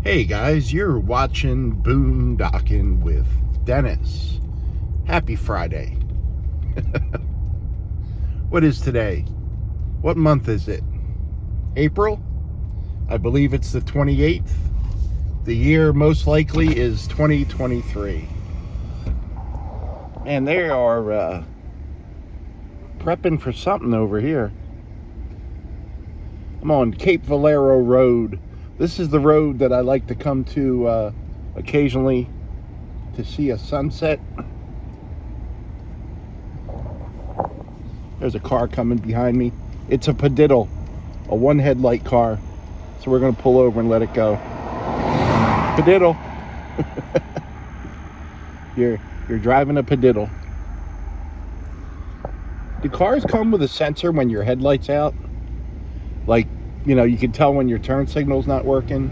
Hey guys, you're watching Boondocking with Dennis. Happy Friday. What is today? What month is it? April? I believe it's the 28th. The year most likely is 2023. And they are prepping for something over here. I'm on Cape Valero Road. This is the road that I like to come to occasionally to see a sunset. There's a car coming behind me. It's a padiddle, a one headlight car. So we're going to pull over and let it go. Padiddle. You're driving a padiddle. Do cars come with a sensor when your headlight's out? Like, you know, you can tell when your turn signal's not working.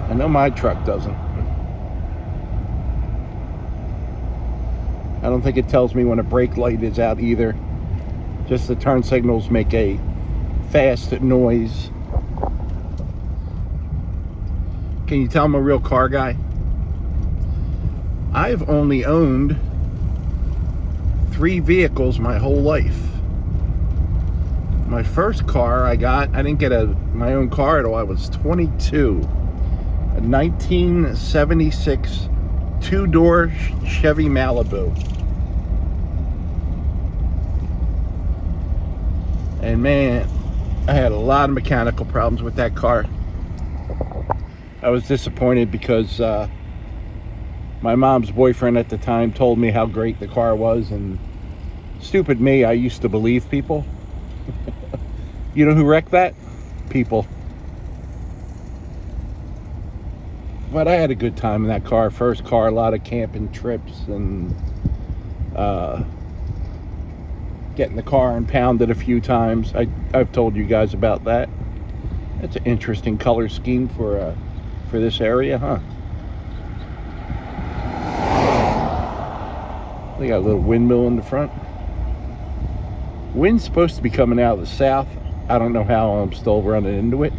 I know my truck doesn't. I don't think it tells me when a brake light is out either. Just the turn signals make a fast noise. Can you tell I'm a real car guy? I've only owned 3 vehicles my whole life. My first car I didn't get my own car until I was 22. A 1976 two-door Chevy Malibu. And man, I had a lot of mechanical problems with that car. I was disappointed because my mom's boyfriend at the time told me how great the car was, and stupid me, I used to believe people. You know who wrecked that? People. But I had a good time in that car. First car, a lot of camping trips and getting the car impounded a few times. I've told you guys about that. That's an interesting color scheme for this area, huh? They got a little windmill in the front. Wind's supposed to be coming out of the south. I don't know how I'm still running into it.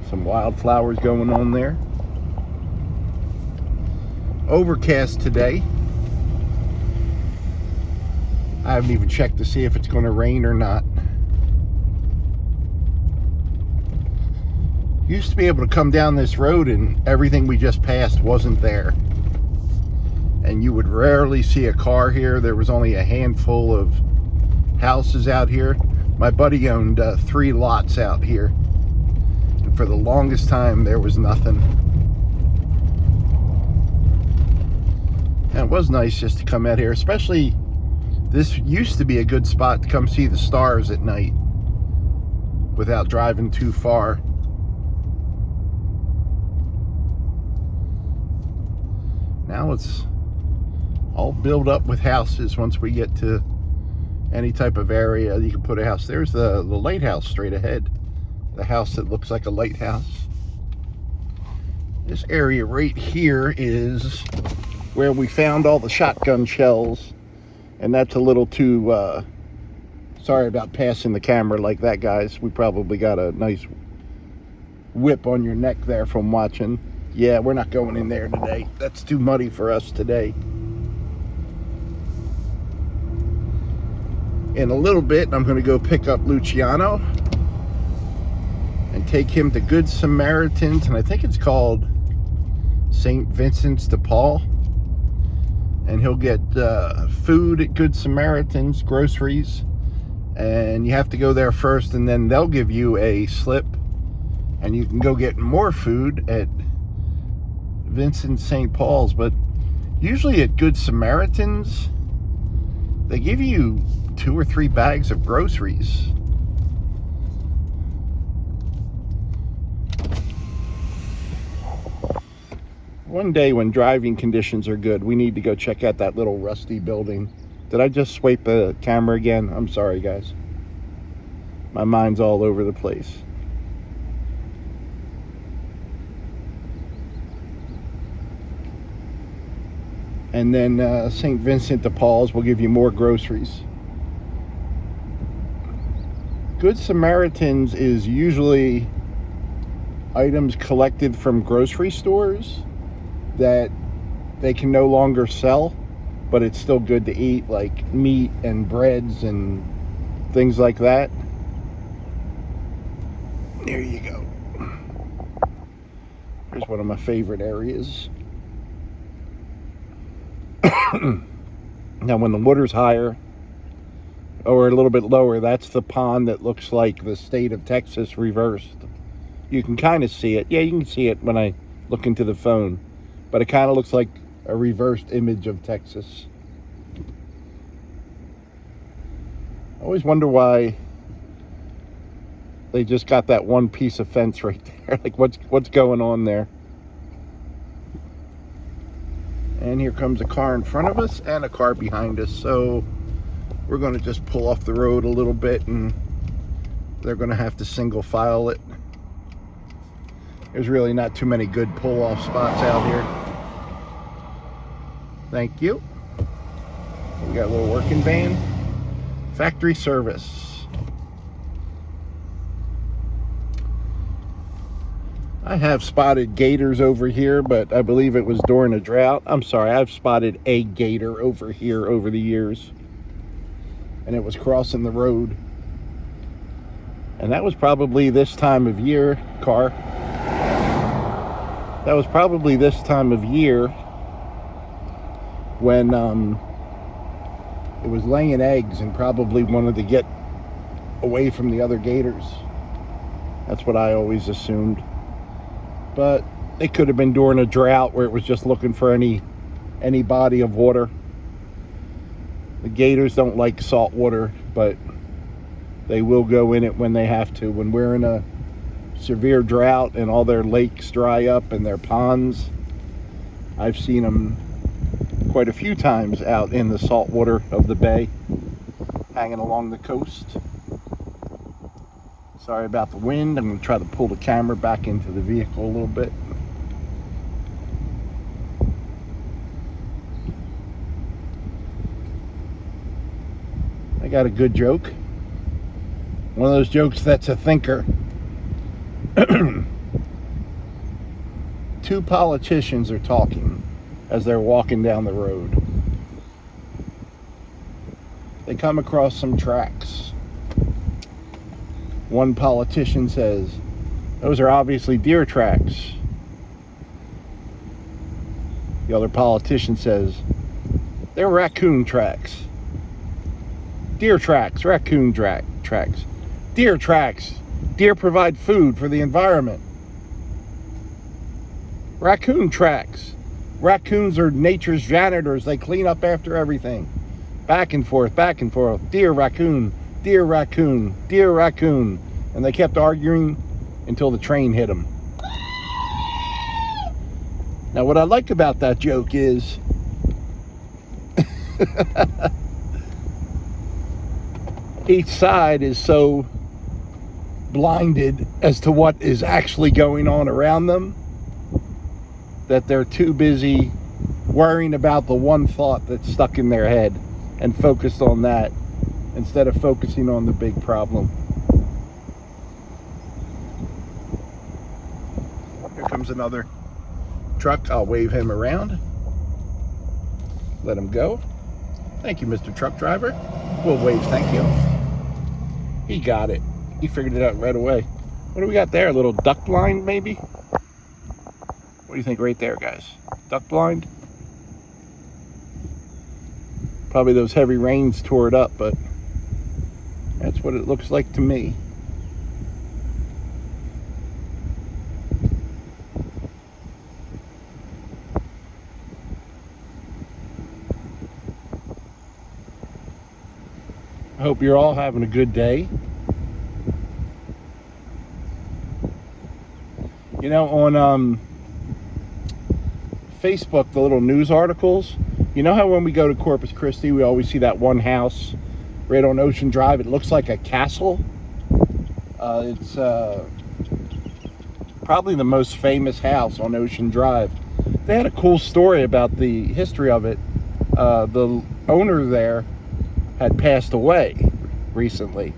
Some wildflowers going on there. Overcast today. I haven't even checked to see if it's going to rain or not. Used to be able to come down this road and everything we just passed wasn't there. And you would rarely see a car here. There was only a handful of houses out here. My buddy owned 3 lots out here, and for the longest time there was nothing. And it was nice just to come out here, especially this used to be a good spot to come see the stars at night without driving too far. Now it's all built up with houses. Once we get to any type of area, you can put a house. There's the lighthouse straight ahead. The house that looks like a lighthouse. This area right here is where we found all the shotgun shells. And that's a little too, sorry about passing the camera like that, guys. We probably got a nice whip on your neck there from watching. Yeah, we're not going in there today. That's too muddy for us today. In a little bit, I'm going to go pick up Luciano and take him to Good Samaritans, and I think it's called St. Vincent's de Paul. And he'll get food at Good Samaritans, groceries, and you have to go there first, and then they'll give you a slip, and you can go get more food at Vincent St. Paul's. But usually at Good Samaritans, they give you 2 or 3 bags of groceries. One day when driving conditions are good, we need to go check out that little rusty building. Did I just swipe the camera again? I'm sorry, guys. My mind's all over the place. And then St. Vincent de Paul's will give you more groceries. Good Samaritans is usually items collected from grocery stores that they can no longer sell, but it's still good to eat, like meat and breads and things like that. There you go. Here's one of my favorite areas. Now, when the water's higher or a little bit lower, that's the pond that looks like the state of Texas reversed. You can kind of see it. Yeah, you can see it when I look into the phone, but it kind of looks like a reversed image of Texas. I always wonder why they just got that one piece of fence right there. Like, what's going on there? And here comes a car in front of us and a car behind us. So we're going to just pull off the road a little bit, and they're going to have to single file it. There's really not too many good pull-off spots out here. Thank you. We got a little working van. Factory service. I have spotted gators over here, but I believe it was during a drought. I'm sorry, I've spotted a gator over here over the years. And it was crossing the road. And that was probably this time of year, car. That was probably this time of year when it was laying eggs and probably wanted to get away from the other gators. That's what I always assumed. But it could have been during a drought where it was just looking for any body of water. The gators don't like salt water, but they will go in it when they have to. When we're in a severe drought and all their lakes dry up and their ponds, I've seen them quite a few times out in the salt water of the bay, hanging along the coast. Sorry about the wind. I'm going to try to pull the camera back into the vehicle a little bit. I got a good joke. One of those jokes that's a thinker. Two politicians are talking as they're walking down the road. They come across some tracks. One politician says, "Those are obviously deer tracks." The other politician says, "They're raccoon tracks." Deer tracks, raccoon tracks. Deer tracks. Deer provide food for the environment. Raccoon tracks. Raccoons are nature's janitors. They clean up after everything. Back and forth, back and forth. Deer, raccoon, deer, raccoon, deer, raccoon. And they kept arguing until the train hit them. Now, what I like about that joke is each side is so blinded as to what is actually going on around them that they're too busy worrying about the one thought that's stuck in their head and focused on that instead of focusing on the big problem. Here comes another truck. I'll wave him around. Let him go. Thank you, Mr. Truck Driver. We'll wave thank you. He got it. He figured it out right away. What do we got there? A little duck blind, maybe? What do you think right there, guys? Duck blind? Probably those heavy rains tore it up, but that's what it looks like to me. I hope you're all having a good day. You know, on Facebook, the little news articles, you know how when we go to Corpus Christi, we always see that one house right on Ocean Drive? It looks like a castle. It's probably the most famous house on Ocean Drive. They had a cool story about the history of it. The owner there had passed away recently,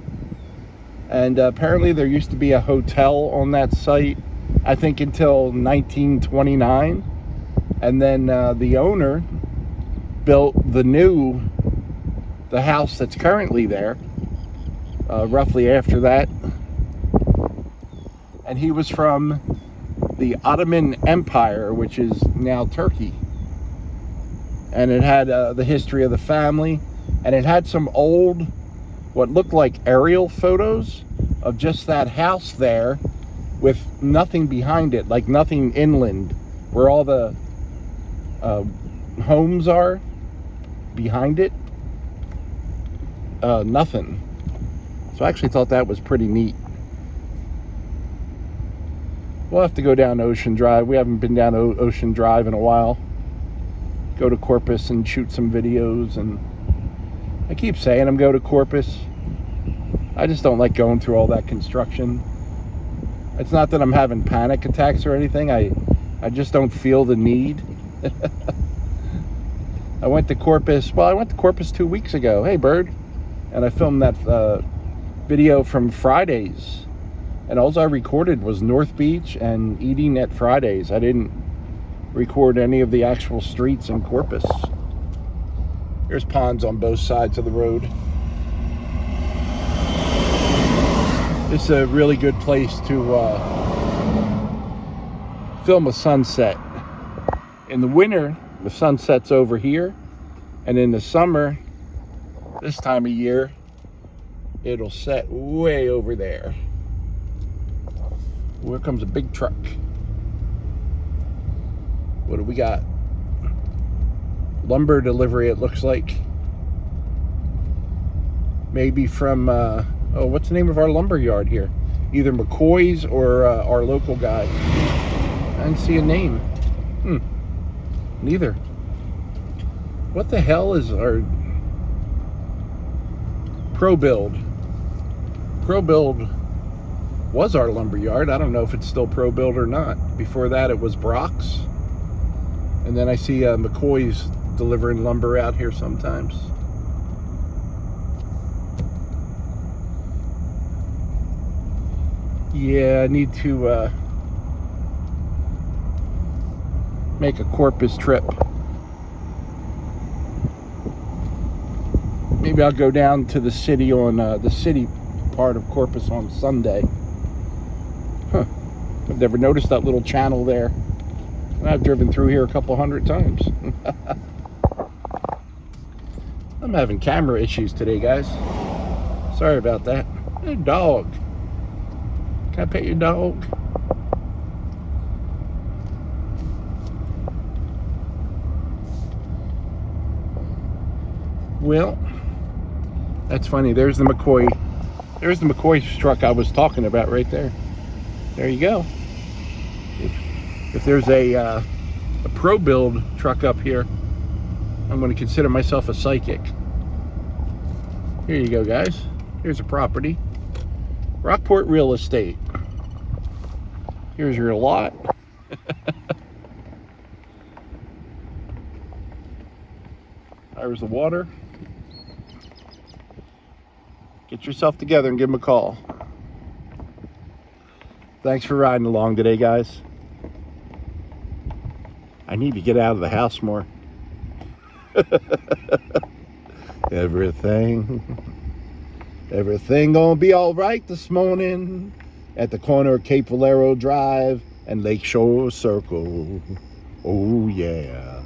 And apparently there used to be a hotel on that site, I think until 1929. And then the owner built the house that's currently there, roughly after that. And he was from the Ottoman Empire, which is now Turkey. And it had the history of the family, and it had some old, what looked like aerial photos of just that house there with nothing behind it, like nothing inland, where all the homes are behind it. Nothing. So I actually thought that was pretty neat. We'll have to go down Ocean Drive. We haven't been down Ocean Drive in a while. Go to Corpus and shoot some videos. And I keep saying I'm going to Corpus. I just don't like going through all that construction. It's not that I'm having panic attacks or anything. I just don't feel the need. I went to Corpus. Well, I went to Corpus 2 weeks ago. Hey, bird. And I filmed that video from Fridays. And all I recorded was North Beach and eating at Fridays. I didn't record any of the actual streets in Corpus. There's ponds on both sides of the road. It's a really good place to film a sunset. In the winter, the sunset's over here, and in the summer, this time of year, it'll set way over there. Here comes a big truck. What do we got? Lumber delivery, it looks like. Maybe from, what's the name of our lumber yard here? Either McCoy's or our local guy. I didn't see a name. Neither. What the hell is our Pro Build? Pro Build was our lumber yard. I don't know if it's still Pro Build or not. Before that, it was Brock's. And then I see McCoy's delivering lumber out here sometimes. Yeah, I need to make a Corpus trip. Maybe I'll go down to the city on the city part of Corpus on Sunday. I've never noticed that little channel there. I've driven through here a couple hundred times. I'm having camera issues today, guys. Sorry about that. Hey, dog. Can I pet your dog? Well, that's funny. There's the McCoy. There's the McCoy truck I was talking about right there. There you go. If there's a Pro Build truck up here, I'm going to consider myself a psychic. Here you go, guys. Here's a property. Rockport Real Estate. Here's your lot. There's the water. Get yourself together and give them a call. Thanks for riding along today, guys. I need to get out of the house more. Everything gonna be all right this morning at the corner of Cape Valero Drive and Lakeshore Circle. Oh yeah.